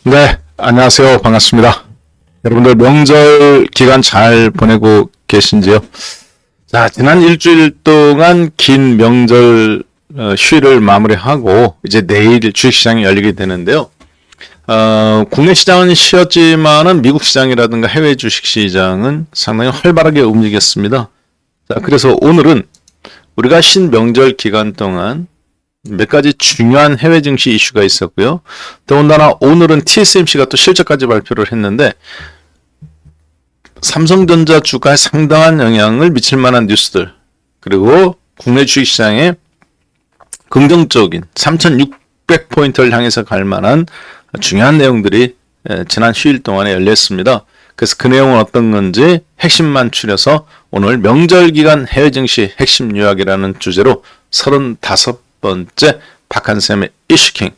네, 안녕하세요. 반갑습니다. 여러분들 명절 기간 잘 보내고 계신지요? 자, 지난 일주일 동안 긴 명절 휴일을 마무리하고 이제 내일 주식시장이 열리게 되는데요. 국내 시장은 쉬었지만은 미국 시장이라든가 해외 주식시장은 상당히 활발하게 움직였습니다. 자, 그래서 오늘은 우리가 신명절 기간 동안 몇 가지 중요한 해외 증시 이슈가 있었고요. 더군다나 오늘은 TSMC가 또 실적까지 발표를 했는데 삼성전자 주가에 상당한 영향을 미칠 만한 뉴스들, 그리고 국내 주식시장에 긍정적인 3600포인트를 향해서 갈 만한 중요한 내용들이 지난 휴일 동안에 열렸습니다. 그래서 그 내용은 어떤 건지 핵심만 추려서 오늘 명절 기간 해외 증시 핵심 요약이라는 주제로 35번째 박한샘의 이슈킹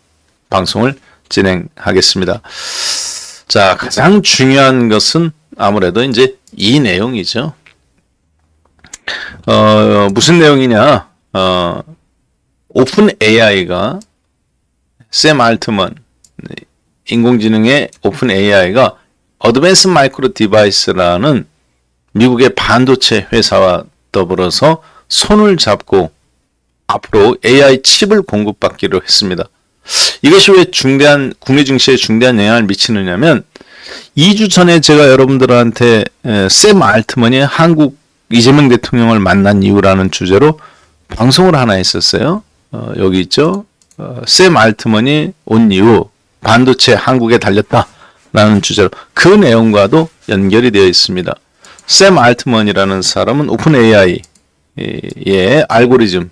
방송을 진행하겠습니다. 자, 가장 중요한 것은 아무래도 이제 이 내용이죠. 무슨 내용이냐? 오픈 AI가 샘 알트먼, 인공지능의 오픈 AI가 어드밴스 마이크로 디바이스라는 미국의 반도체 회사와 더불어서 손을 잡고 앞으로 AI 칩을 공급받기로 했습니다. 이것이 왜 국내 증시에 중대한 영향을 미치느냐면 2주 전에 제가 여러분들한테 샘 알트먼이 한국 이재명 대통령을 만난 이유라는 주제로 방송을 하나 했었어요. 여기 있죠. 샘 알트먼이 온 이후 반도체 한국에 달렸다라는 주제로 그 내용과도 연결이 되어 있습니다. 샘 알트먼이라는 사람은 오픈 AI의 알고리즘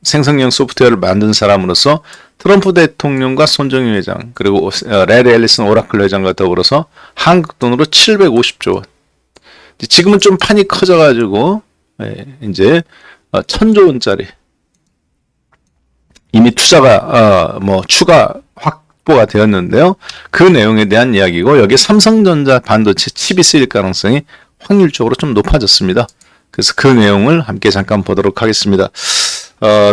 생성형 소프트웨어를 만든 사람으로서 트럼프 대통령과 손정희 회장 그리고 레리 앨리슨 오라클 회장과 더불어서 한국 돈으로 750조 원. 지금은 좀 판이 커져가지고 이제 1000조 원짜리 이미 투자가 추가 확보가 되었는데요. 그 내용에 대한 이야기고 여기에 삼성전자 반도체 칩이 쓰일 가능성이 확률적으로 좀 높아졌습니다. 그래서 그 내용을 함께 잠깐 보도록 하겠습니다.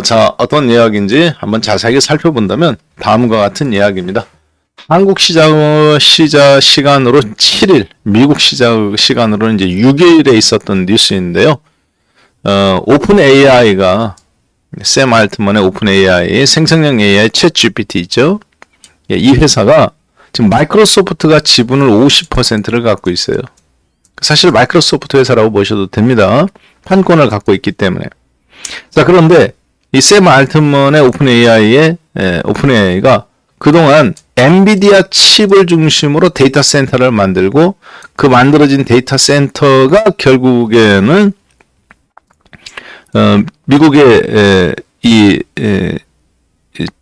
자, 어떤 이야기인지 한번 자세하게 살펴본다면 다음과 같은 이야기입니다. 한국 시장으로 7일, 미국 시간으로 이제 6일에 있었던 뉴스인데요. 오픈 AI가 샘 알트먼의 오픈 AI, 생성형 AI 챗 GPT 있죠. 이 회사가 지금 마이크로소프트가 지분을 50%를 갖고 있어요. 사실 마이크로소프트 회사라고 보셔도 됩니다. 판권을 갖고 있기 때문에. 자, 그런데 이 샘 알트먼의 오픈 AI가 그동안 엔비디아 칩을 중심으로 데이터 센터를 만들고 그 만들어진 데이터 센터가 결국에는 미국의 이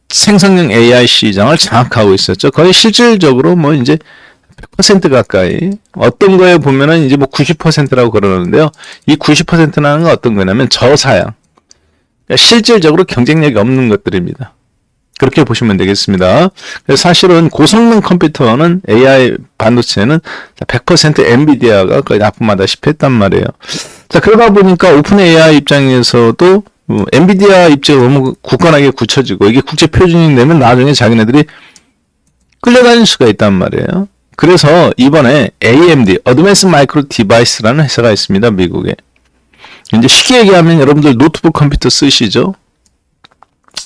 생성형 AI 시장을 장악하고 있었죠. 거의 실질적으로 이제 100% 가까이 어떤 거에 보면은 이제 90%라고 그러는데요. 이 90%라는 건 어떤 거냐면 저사양. 실질적으로 경쟁력이 없는 것들입니다. 그렇게 보시면 되겠습니다. 사실은 고성능 컴퓨터는 AI 반도체는 100% 엔비디아가 거의 납품하다시피 했단 말이에요. 자, 그러다 보니까 오픈 AI 입장에서도 엔비디아 입지가 너무 굳건하게 굳혀지고 이게 국제 표준이 되면 나중에 자기네들이 끌려다닐 수가 있단 말이에요. 그래서 이번에 AMD, 어드밴스 마이크로 디바이스라는 회사가 있습니다. 미국에. 이제 쉽게 얘기하면 여러분들 노트북 컴퓨터 쓰시죠?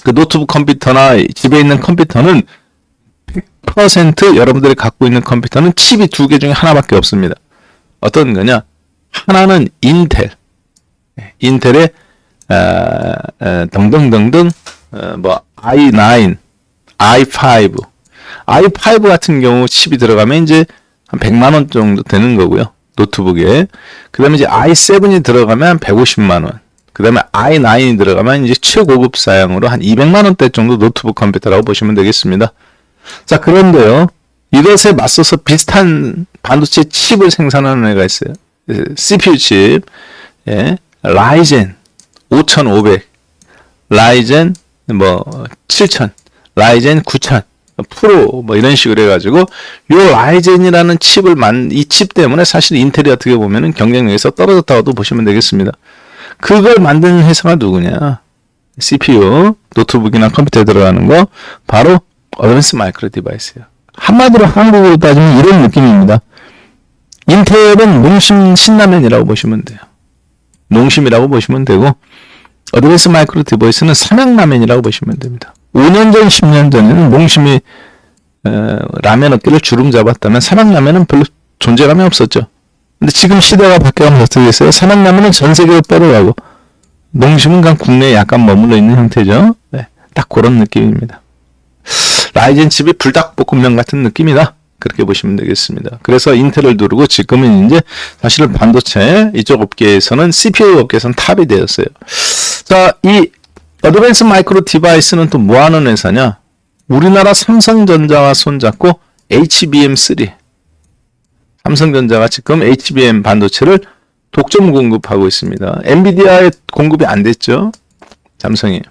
그 노트북 컴퓨터나 집에 있는 컴퓨터는 100% 여러분들이 갖고 있는 컴퓨터는 칩이 두 개 중에 하나밖에 없습니다. 어떤 거냐? 하나는 인텔의 등등등등 i9, i5 같은 경우 칩이 들어가면 이제 한 100만 원 정도 되는 거고요. 노트북에. 그 다음에 이제 i7이 들어가면 한 150만 원. 그 다음에 i9이 들어가면 이제 최고급 사양으로 한 200만 원대 정도 노트북 컴퓨터라고 보시면 되겠습니다. 자, 그런데요. 이것에 맞서서 비슷한 반도체 칩을 생산하는 애가 있어요. CPU 칩. 라이젠 5500, 라이젠 7000, 라이젠 9000. 프로 이런 식으로 해가지고 요 라이젠이라는 칩을 이 칩 때문에 사실 인텔이 어떻게 보면은 경쟁력에서 떨어졌다고도 보시면 되겠습니다. 그걸 만드는 회사가 누구냐? CPU 노트북이나 컴퓨터에 들어가는 거 바로 어드밴스 마이크로 디바이스예요. 한마디로 한국으로 따지면 이런 느낌입니다. 인텔은 농심 신라면이라고 보시면 돼요. 농심이라고 보시면 되고, 어드밴스 마이크로 디바이스는 삼양라면이라고 보시면 됩니다. 5년 전, 10년 전에는 농심이 라면 업계를 주름 잡았다면 삼양라면은 별로 존재감이 없었죠. 근데 지금 시대가 바뀌어가면서 어떻게 됐어요? 삼양라면은 전 세계로 뻗어가고, 농심은 그냥 국내에 약간 머물러 있는 형태죠. 네, 딱 그런 느낌입니다. 라이젠 칩이 불닭볶음면 같은 느낌이다. 그렇게 보시면 되겠습니다. 그래서 인텔을 두르고 지금은 이제 사실은 반도체 이쪽 업계에서는 CPU 업계에서는 탑이 되었어요. 자, 이 어드밴스 마이크로 디바이스는 또 뭐 하는 회사냐? 우리나라 삼성전자와 손잡고 HBM3. 삼성전자가 지금 HBM 반도체를 독점 공급하고 있습니다. 엔비디아에 공급이 안 됐죠. 삼성이.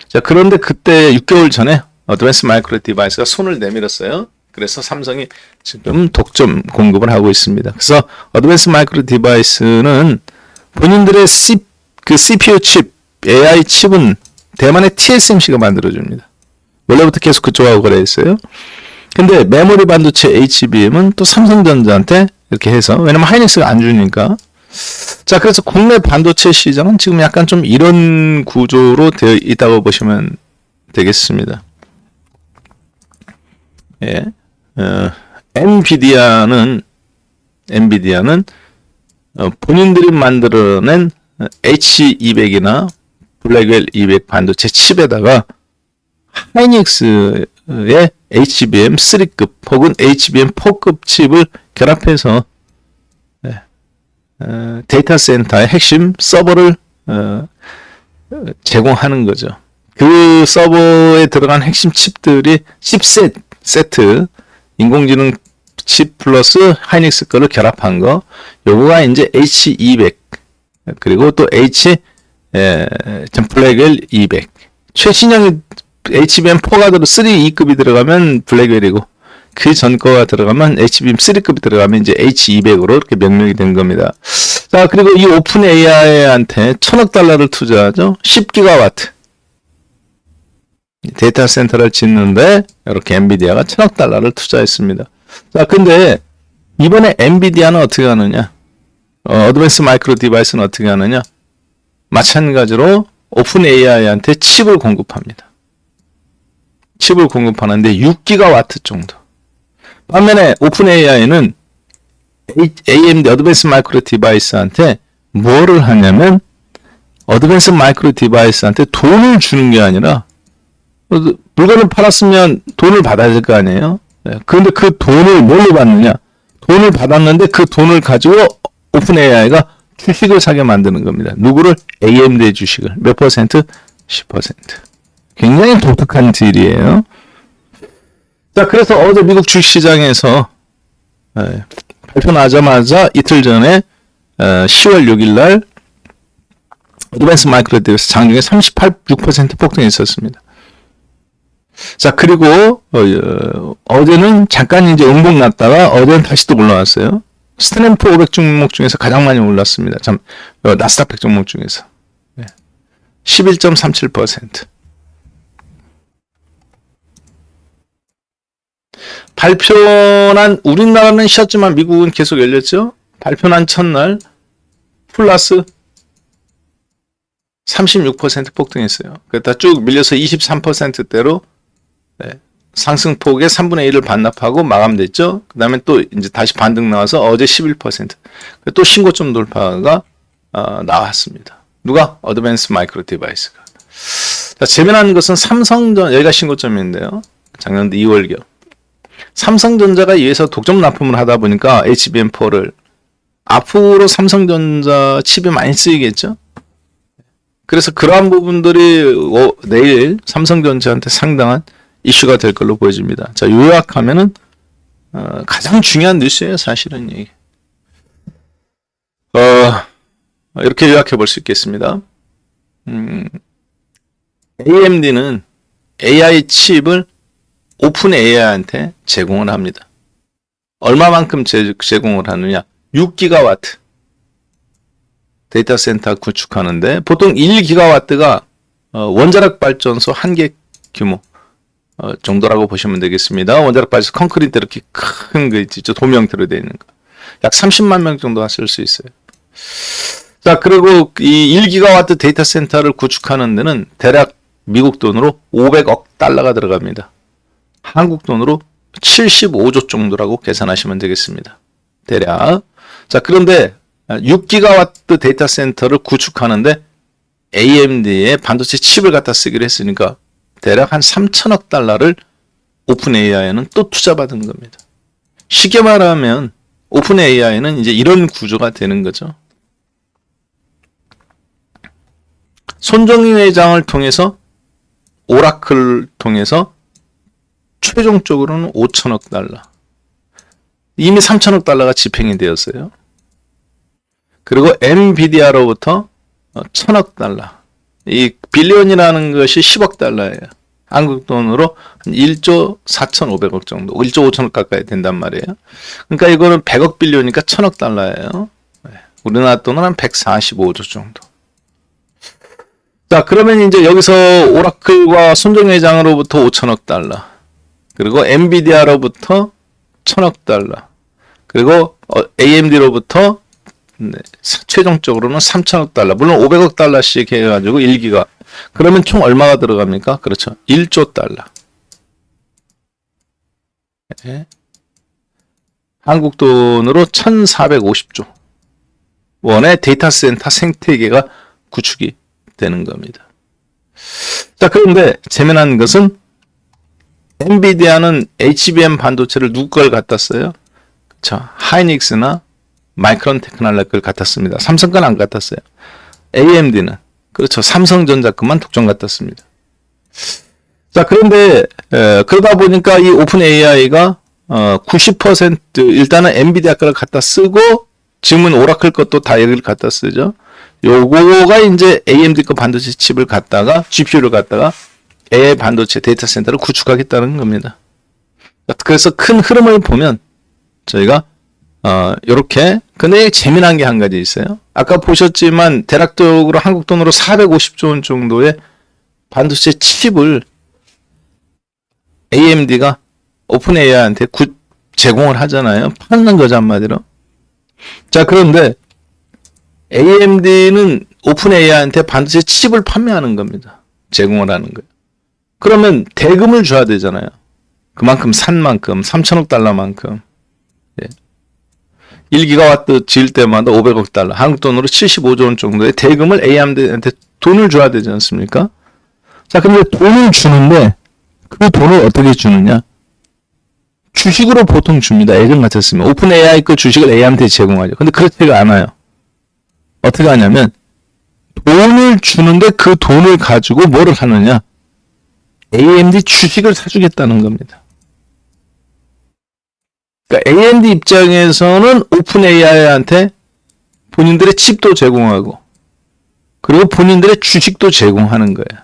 자, 그런데 그때 6개월 전에 어드밴스 마이크로 디바이스가 손을 내밀었어요. 그래서 삼성이 지금 독점 공급을 하고 있습니다. 그래서 어드밴스 마이크로 디바이스는 본인들의 CPU 칩, AI 칩은 대만의 TSMC가 만들어줍니다. 원래부터 계속 그쪽하고 거래했어요. 근데 메모리 반도체 HBM은 또 삼성전자한테 이렇게 해서, 왜냐면 하이닉스가 안 주니까. 자, 그래서 국내 반도체 시장은 지금 약간 좀 이런 구조로 되어 있다고 보시면 되겠습니다. 예. 엔비디아는 본인들이 만들어낸 H200이나 블랙웰 200 반도체 칩에다가 하이닉스의 HBM 3급 혹은 HBM 4급 칩을 결합해서 데이터 센터의 핵심 서버를 제공하는 거죠. 그 서버에 들어간 핵심 칩들이 칩세트, 인공지능 칩 플러스 하이닉스 거를 결합한 거, 요거가 이제 H200 그리고 또 블랙웰 200. 최신형이 HBM4가 2급이 들어가면 블랙웰이고, 그 전 거가 들어가면 HBM3급이 들어가면 이제 H200으로 이렇게 명명이 된 겁니다. 자, 그리고 이 오픈 AI한테 $1,000억 투자하죠. 10기가와트. 데이터 센터를 짓는데 이렇게 엔비디아가 $1,000억 투자했습니다. 자, 근데 이번에 엔비디아는 어떻게 하느냐? 어드밴스 마이크로 디바이스는 어떻게 하느냐? 마찬가지로 오픈 AI한테 칩을 공급합니다. 칩을 공급하는데 6기가와트 정도. 반면에 오픈 AI는 AMD 어드밴스 마이크로 디바이스한테 뭐를 하냐면, 어드밴스 마이크로 디바이스한테 돈을 주는 게 아니라, 물건을 팔았으면 돈을 받아야 될 거 아니에요? 네. 그런데 그 돈을 뭘로 받느냐? 돈을 받았는데 그 돈을 가지고 오픈 AI가 주식을 사게 만드는 겁니다. 누구를? AMD의 주식을. 몇 퍼센트? 10%. 굉장히 독특한 딜이에요. 자, 그래서 어제 미국 주식시장에서 발표 나자마자 이틀 전에 10월 6일 날 어드밴스 마이크로 디바이스 장중에 38.6% 폭등이 있었습니다. 자, 그리고 어제는 잠깐 이제 음봉 났다가 어제는 다시 또 올라왔어요. 스탠드 500 종목 중에서 가장 많이 올랐습니다. 참, 나스닥 100 종목 중에서 11.37%. 발표난, 우리나라는 쉬었지만 미국은 계속 열렸죠. 발표난 첫날 플러스 36% 폭등했어요. 그러다 쭉 밀려서 23%대로 상승폭의 3분의 1을 반납하고 마감됐죠. 그 다음에 또 이제 다시 반등 나와서 어제 11%. 또 신고점 돌파가 나왔습니다. 누가? 어드밴스 마이크로 디바이스가. 자, 재미난 것은 여기가 신고점인데요. 작년도 2월경. 삼성전자가 이에서 독점 납품을 하다 보니까 HBM4를 앞으로 삼성전자 칩이 많이 쓰이겠죠. 그래서 그러한 부분들이 내일 삼성전자한테 상당한 이슈가 될 걸로 보여집니다. 자, 요약하면은 가장 중요한 뉴스예요, 사실은 이게. 이렇게 요약해 볼 수 있겠습니다. AMD는 AI 칩을 오픈 AI한테 제공을 합니다. 얼마만큼 제공을 하느냐? 6기가와트. 데이터 센터 구축하는데 보통 1기가와트가 원자력 발전소 1개 규모. 정도라고 보시면 되겠습니다. 원자력 발전 콘크리트 이렇게 큰 거 있죠. 도명태로 되어 있는 거. 약 30만 명 정도가 쓸 수 있어요. 자, 그리고 이 1기가와트 데이터 센터를 구축하는 데는 대략 미국 돈으로 500억 달러가 들어갑니다. 한국 돈으로 75조 정도라고 계산하시면 되겠습니다. 대략. 자, 그런데 6기가와트 데이터 센터를 구축하는데 AMD의 반도체 칩을 갖다 쓰기로 했으니까 대략 한 3천억 달러를 오픈 AI는 또 투자받은 겁니다. 쉽게 말하면 오픈 AI는 이제 이런 구조가 되는 거죠. 손정희 회장을 통해서 오라클을 통해서 최종적으로는 5천억 달러. 이미 3천억 달러가 집행이 되었어요. 그리고 엔비디아로부터 1,000억 달러. 이 빌리언이라는 것이 10억 달러예요. 한국 돈으로 1조 4,500억 정도, 1조 5천억 가까이 된단 말이에요. 그러니까 이거는 100억 빌리언이니까 1,000억 달러예요. 우리나라 돈은 한 145조 정도. 자, 그러면 이제 여기서 오라클과 손정희 회장으로부터 5천억 달러. 그리고 엔비디아로부터 1,000억 달러. 그리고 AMD로부터 최종적으로는 3천억 달러. 물론 500억 달러씩 해가지고 1기가. 그러면 총 얼마가 들어갑니까? 그렇죠. 1조 달러. 네. 한국 돈으로 1,450조 원의 데이터 센터 생태계가 구축이 되는 겁니다. 자, 그런데 재미난 것은 엔비디아는 HBM 반도체를 누구 걸 갖다 써요? 그렇죠. 하이닉스나 마이크론 테크놀로지 걸 갖다 씁니다. 삼성 건 안 갖다 써요. AMD는 그렇죠. 삼성전자 것만 독점 갖다 씁니다. 자, 그런데 그러다 보니까 이 오픈 AI가 90% 일단은 엔비디아 거를 갖다 쓰고 지금은 오라클 것도 다 여기를 갖다 쓰죠. 요거가 이제 AMD 거 반도체 칩을 갖다가 GPU를 갖다가 AI 반도체 데이터 센터를 구축하겠다는 겁니다. 그래서 큰 흐름을 보면 저희가 요렇게 근데 재미난 게 한 가지 있어요. 아까 보셨지만 대략적으로 한국 돈으로 450조 원 정도의 반도체 칩을 AMD가 오픈 AI한테 제공을 하잖아요. 파는 거죠, 한마디로. 자, 그런데 AMD는 오픈 AI한테 반도체 칩을 판매하는 겁니다. 제공을 하는 거예요. 그러면 대금을 줘야 되잖아요. 그만큼 산 만큼 3천억 달러만큼. 예. 1기가와트 지을 때마다 500억 달러, 한국 돈으로 75조 원 정도의 대금을 AMD한테 돈을 줘야 되지 않습니까? 자, 근데 돈을 주는데 그 돈을 어떻게 주느냐? 주식으로 보통 줍니다. 예전 같았으면 오픈 AI 그 주식을 AMD한테 제공하죠. 근데 그렇지가 않아요. 어떻게 하냐면 돈을 주는데 그 돈을 가지고 뭐를 하느냐? AMD 주식을 사주겠다는 겁니다. 그러니까 AMD 입장에서는 오픈 AI한테 본인들의 칩도 제공하고 그리고 본인들의 주식도 제공하는 거예요.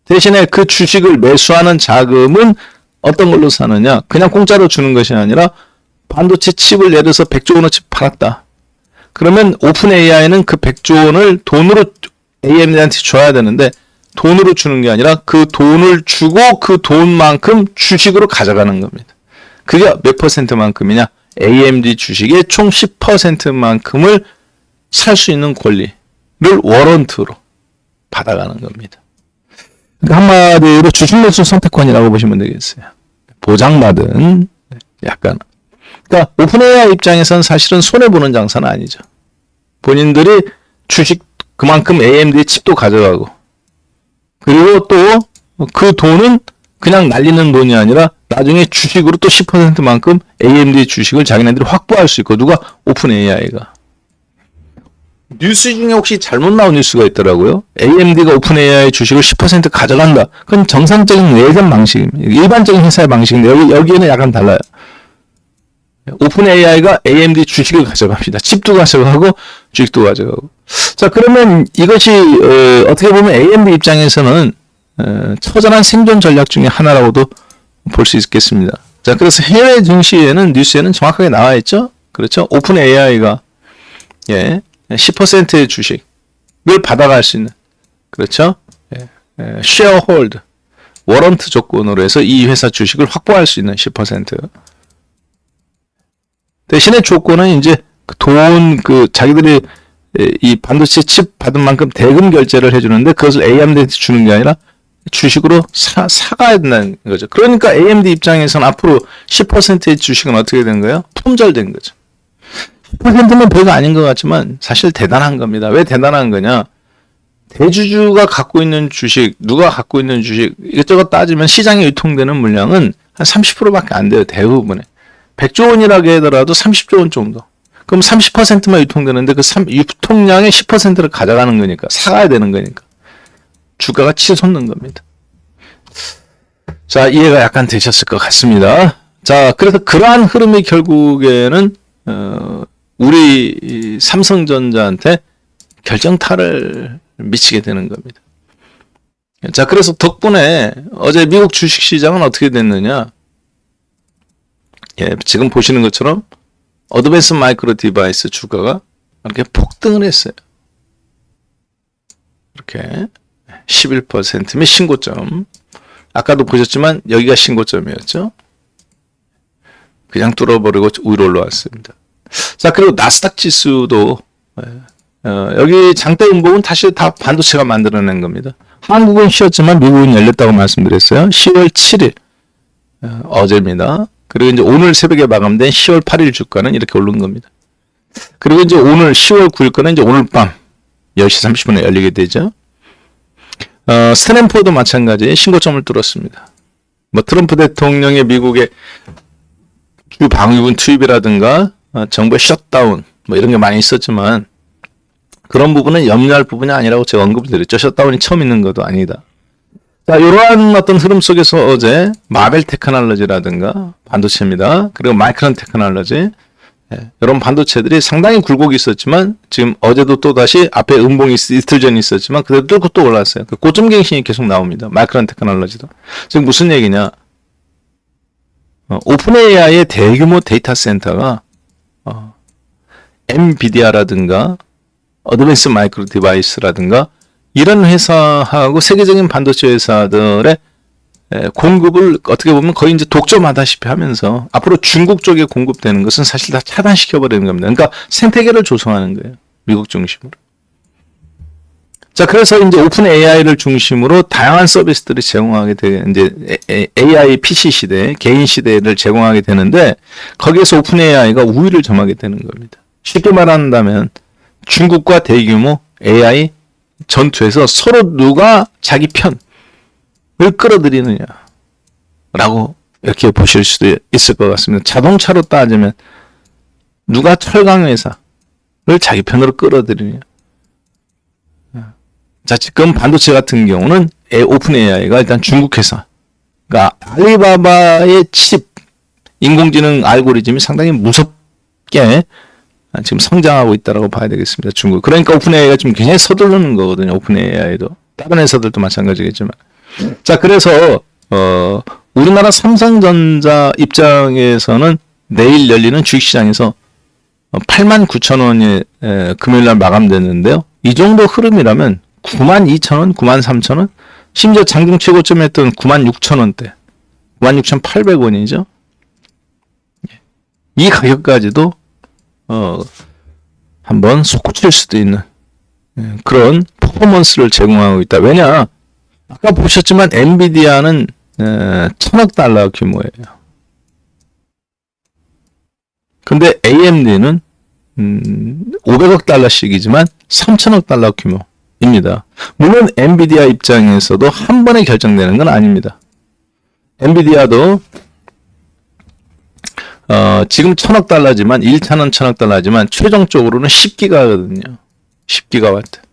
대신에 그 주식을 매수하는 자금은 어떤 걸로 사느냐? 그냥 공짜로 주는 것이 아니라 반도체 칩을 예를 들어서 100조 원어치 팔았다. 그러면 오픈 AI는 그 100조 원을 돈으로 AMD한테 줘야 되는데 돈으로 주는 게 아니라 그 돈을 주고 그 돈만큼 주식으로 가져가는 겁니다. 그게 몇 퍼센트만큼이냐? AMD 주식의 총 10%만큼을 살 수 있는 권리를 워런트로 받아가는 겁니다. 그러니까 한마디로 주식 매수 선택권이라고 보시면 되겠어요. 보장받은 약간. 그러니까 오픈 AI 입장에서는 사실은 손해보는 장사는 아니죠. 본인들이 주식 그만큼 AMD의 칩도 가져가고 그리고 또 그 돈은 그냥 날리는 돈이 아니라 나중에 주식으로 또 10%만큼 AMD 주식을 자기네들이 확보할 수 있고 누가? 오픈 AI가. 뉴스 중에 혹시 잘못 나온 뉴스가 있더라고요. AMD가 오픈 AI 주식을 10% 가져간다. 그건 정상적인 예전 방식입니다. 일반적인 회사의 방식인데 여기에는 약간 달라요. 오픈 AI가 AMD 주식을 가져갑니다. 칩도 가져가고 주식도 가져가고. 자, 그러면 이것이 어떻게 보면 AMD 입장에서는 처절한 생존 전략 중에 하나라고도 볼 수 있겠습니다. 자, 그래서 해외 증시에는 뉴스에는 정확하게 나와 있죠. 그렇죠. 오픈 AI가 10%의 주식을 받아갈 수 있는 그렇죠. 쉐어홀드 워런트 조건으로 해서 이 회사 주식을 확보할 수 있는 10%. 대신에 조건은 이제 자기들이 이 반도체 칩 받은 만큼 대금 결제를 해주는데 그것을 AMD한테 주는 게 아니라 주식으로 사가야 된다는 거죠. 그러니까 AMD 입장에서는 앞으로 10%의 주식은 어떻게 된 거예요? 품절된 거죠. 10%는 별거 아닌 것 같지만 사실 대단한 겁니다. 왜 대단한 거냐? 대주주가 갖고 있는 주식, 누가 갖고 있는 주식 이것저것 따지면 시장에 유통되는 물량은 한 30%밖에 안 돼요. 대부분에. 100조 원이라고 하더라도 30조 원 정도. 그럼 30%만 유통되는데 그 유통량의 10%를 가져가는 거니까 사가야 되는 거니까 주가가 치솟는 겁니다. 자, 이해가 약간 되셨을 것 같습니다. 자, 그래서 그러한 흐름이 결국에는 우리 삼성전자한테 결정타를 미치게 되는 겁니다. 자, 그래서 덕분에 어제 미국 주식시장은 어떻게 됐느냐? 예, 지금 보시는 것처럼 어드밴스 마이크로 디바이스 주가가 이렇게 폭등을 했어요. 이렇게 11%면 신고점. 아까도 보셨지만 여기가 신고점이었죠. 그냥 뚫어버리고 위로 올라왔습니다. 자, 그리고 나스닥 지수도 여기 장대 음봉은 다시 다 반도체가 만들어낸 겁니다. 한국은 쉬었지만 미국은 열렸다고 말씀드렸어요. 10월 7일 어제입니다. 그리고 이제 오늘 새벽에 마감된 10월 8일 주가는 이렇게 오른 겁니다. 그리고 이제 오늘 10월 9일 거는 이제 오늘 밤 10시 30분에 열리게 되죠. 스탠포도 마찬가지 신고점을 뚫었습니다. 뭐 트럼프 대통령의 미국의 주 방위군 투입이라든가 정부의 셧다운 뭐 이런 게 많이 있었지만 그런 부분은 염려할 부분이 아니라고 제가 언급을 드렸죠. 셧다운이 처음 있는 것도 아니다. 자, 이러한 어떤 흐름 속에서 어제 마벨 테크놀로지라든가 반도체입니다. 그리고 마이크론 테크놀로지 이런 반도체들이 상당히 굴곡이 있었지만 지금 어제도 또 다시 앞에 음봉이 이틀 전에 있었지만 그대로 뚫고 또 올랐어요. 그 고점 갱신이 계속 나옵니다. 마이크론 테크놀로지도. 지금 무슨 얘기냐? 오픈 AI의 대규모 데이터 센터가 엔비디아라든가 어드밴스 마이크로 디바이스라든가 이런 회사하고 세계적인 반도체 회사들의 공급을 어떻게 보면 거의 이제 독점하다시피 하면서 앞으로 중국 쪽에 공급되는 것은 사실 다 차단시켜버리는 겁니다. 그러니까 생태계를 조성하는 거예요. 미국 중심으로. 자, 그래서 이제 오픈 AI를 중심으로 다양한 서비스들을 제공하게 되 이제 AI PC 시대, 개인 시대를 제공하게 되는데 거기에서 오픈 AI가 우위를 점하게 되는 겁니다. 쉽게 말한다면 중국과 대규모 AI 전투에서 서로 누가 자기 편을 끌어들이느냐라고 이렇게 보실 수도 있을 것 같습니다. 자동차로 따지면 누가 철강 회사를 자기 편으로 끌어들이느냐. 자, 지금 반도체 같은 경우는 오픈 AI가 일단 중국 회사, 그러니까 알리바바의 칩 인공지능 알고리즘이 상당히 무섭게 지금 성장하고 있다고 봐야 되겠습니다. 중국. 그러니까 오픈 AI가 지금 굉장히 서두르는 거거든요. 오픈 AI도 다른 회사들도 마찬가지겠지만. 자, 그래서 우리나라 삼성전자 입장에서는 내일 열리는 주식시장에서 89,000원이 금요일날 마감됐는데요. 이 정도 흐름이라면 92,000원, 93,000원, 심지어 장중 최고점했던 96,000원대, 96,800원이죠. 이 가격까지도 한번 솟구칠 수도 있는 그런 퍼포먼스를 제공하고 있다. 왜냐? 아까 보셨지만 엔비디아는 1,000억 달러 규모예요. 근데 AMD는 500억 달러씩이지만 3,000억 달러 규모입니다. 물론 엔비디아 입장에서도 한 번에 결정되는 건 아닙니다. 엔비디아도 지금 1,000억 달러지만 1차는 1,000억 달러지만 최종적으로는 10기가거든요. 10기가와트.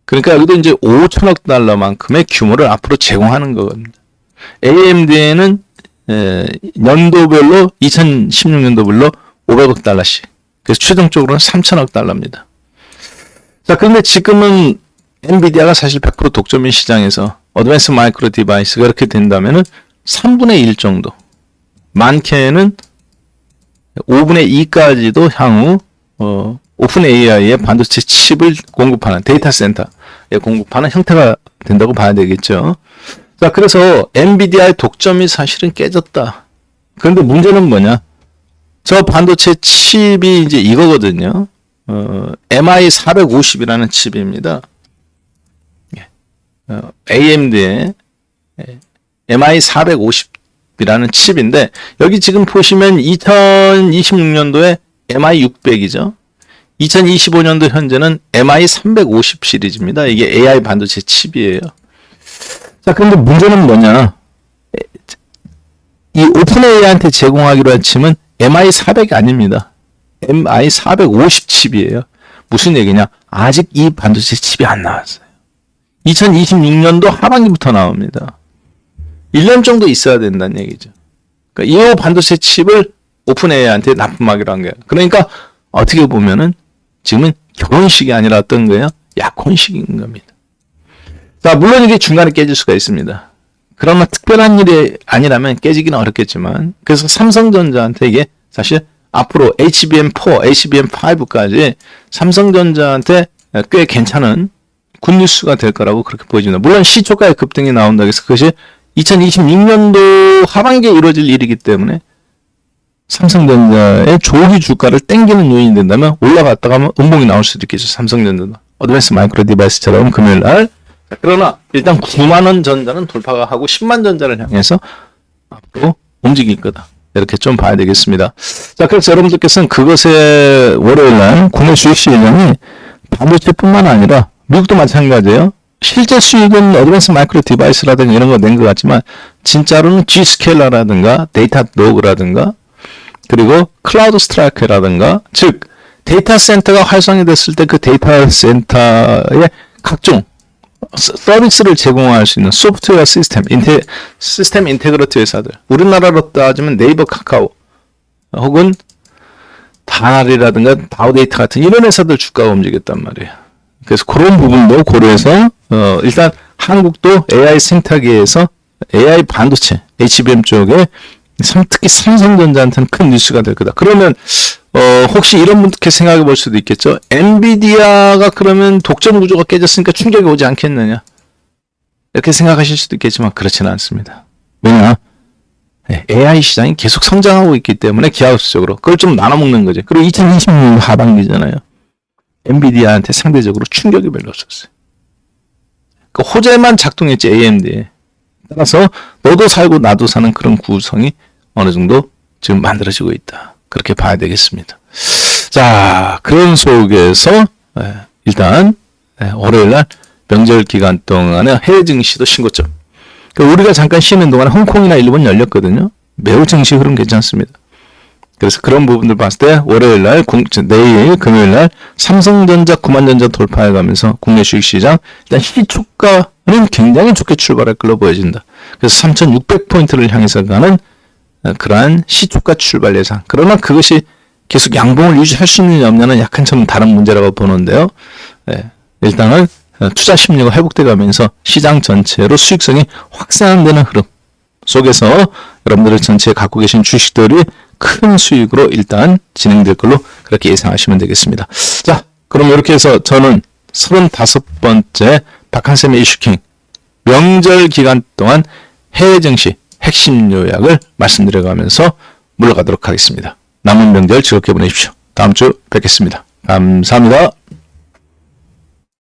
그러니까 여기도 이제 5,000억 달러만큼의 규모를 앞으로 제공하는 거거든요. AMD는 연도별로 2016년도별로 500억 달러씩. 그래서 최종적으로는 3,000억 달러입니다. 자, 그런데 지금은 엔비디아가 사실 100% 독점인 시장에서 어드밴스 마이크로 디바이스가 이렇게 된다면은 3분의 1 정도. 많게는 5분의 2까지도 향후 오픈 AI의 반도체 칩을 공급하는 데이터 센터에 공급하는 형태가 된다고 봐야 되겠죠. 자, 자, 그래서 엔비디아의 독점이 사실은 깨졌다. 그런데 문제는 뭐냐? 저 반도체 칩이 이제 이거거든요. MI450이라는 칩입니다. AMD의 MI450이라는 칩인데, 여기 지금 보시면 2026년도에 MI600이죠. 2025년도 현재는 MI350 시리즈입니다. 이게 AI 반도체 칩이에요. 자, 그런데 문제는 뭐냐? 이 오픈 AI한테 제공하기로 한 칩은 MI400이 아닙니다. MI450 칩이에요. 무슨 얘기냐? 아직 이 반도체 칩이 안 나왔어요. 2026년도 하반기부터 나옵니다. 1년 정도 있어야 된다는 얘기죠. 그러니까 이 반도체 칩을 오픈 AI한테 납품하기로 한 거예요. 그러니까 어떻게 보면은 지금은 결혼식이 아니라 어떤 거예요? 약혼식인 겁니다. 자, 물론 이게 중간에 깨질 수가 있습니다. 그러나 특별한 일이 아니라면 깨지기는 어렵겠지만, 그래서 삼성전자한테 이게 사실 앞으로 HBM4, HBM5까지 삼성전자한테 꽤 괜찮은 굿뉴스가 될 거라고 그렇게 보여집니다. 물론 시초가의 급등이 나온다고 해서 그것이 2026년도 하반기에 이루어질 일이기 때문에 삼성전자의 조기 주가를 땡기는 요인이 된다면 올라갔다가 하면 음봉이 나올 수도 있겠죠. 삼성전자도. 어드밴스 마이크로 디바이스처럼 금요일 날. 그러나 일단 9만원 전자는 돌파가 하고 10만 전자를 향해서 앞으로 움직일 거다. 이렇게 좀 봐야 되겠습니다. 자, 그래서 여러분들께서는 그것의 월요일 날 국내 주식 시장이 반도체뿐만 아니라 미국도 마찬가지예요. 실제 수익은 어드밴스 마이크로 디바이스라든가 이런 거 낸 것 같지만 진짜로는 G스케일러라든가 데이터로그라든가 그리고 클라우드 스트라이크라든가 즉 데이터 센터가 활성이 됐을 때 그 데이터 센터의 각종 서비스를 제공할 수 있는 소프트웨어 시스템 인테그리티 회사들, 우리나라로 따지면 네이버, 카카오 혹은 다날이라든가 다우데이터 같은 이런 회사들 주가가 움직였단 말이에요. 그래서 그런 부분도 고려해서 일단 한국도 AI 생태계에서 AI 반도체 HBM 쪽에 특히 삼성전자한테는 큰 뉴스가 될 거다. 그러면 혹시 이런 분께 생각해 볼 수도 있겠죠. 엔비디아가 그러면 독점 구조가 깨졌으니까 충격이 오지 않겠느냐. 이렇게 생각하실 수도 있겠지만 그렇지는 않습니다. 왜냐? AI 시장이 계속 성장하고 있기 때문에 기하급수적으로 그걸 좀 나눠먹는 거죠. 그리고 2026년 하반기잖아요. 엔비디아한테 상대적으로 충격이 별로 없었어요. 그 호재만 작동했지 AMD에. 따라서 너도 살고 나도 사는 그런 구성이 어느 정도 지금 만들어지고 있다. 그렇게 봐야 되겠습니다. 자, 그런 속에서 일단 월요일날 명절 기간 동안에 해외 증시도 신고점. 우리가 잠깐 쉬는 동안 홍콩이나 일본 열렸거든요. 매우 증시 흐름 괜찮습니다. 그래서 그런 부분들 봤을 때 월요일날, 내일 금요일날 삼성전자, 구만전자 돌파해가면서 국내 주식시장 일단 시초가는 굉장히 좋게 출발할 걸로 보여진다. 그래서 3,600포인트를 향해서 가는 그러한 시초가 출발 예상. 그러나 그것이 계속 양봉을 유지할 수 있느냐 없냐는 약간 좀 다른 문제라고 보는데요. 일단은 투자 심리가 회복돼 가면서 시장 전체로 수익성이 확산되는 흐름 속에서 여러분들 전체에 갖고 계신 주식들이 큰 수익으로 일단 진행될 걸로 그렇게 예상하시면 되겠습니다. 자, 그럼 이렇게 해서 저는 35번째 박한쌤의 이슈킹 명절 기간 동안 해외 증시 핵심 요약을 말씀드려가면서 물러가도록 하겠습니다. 남은 명절 즐겁게 보내십시오. 다음 주 뵙겠습니다. 감사합니다.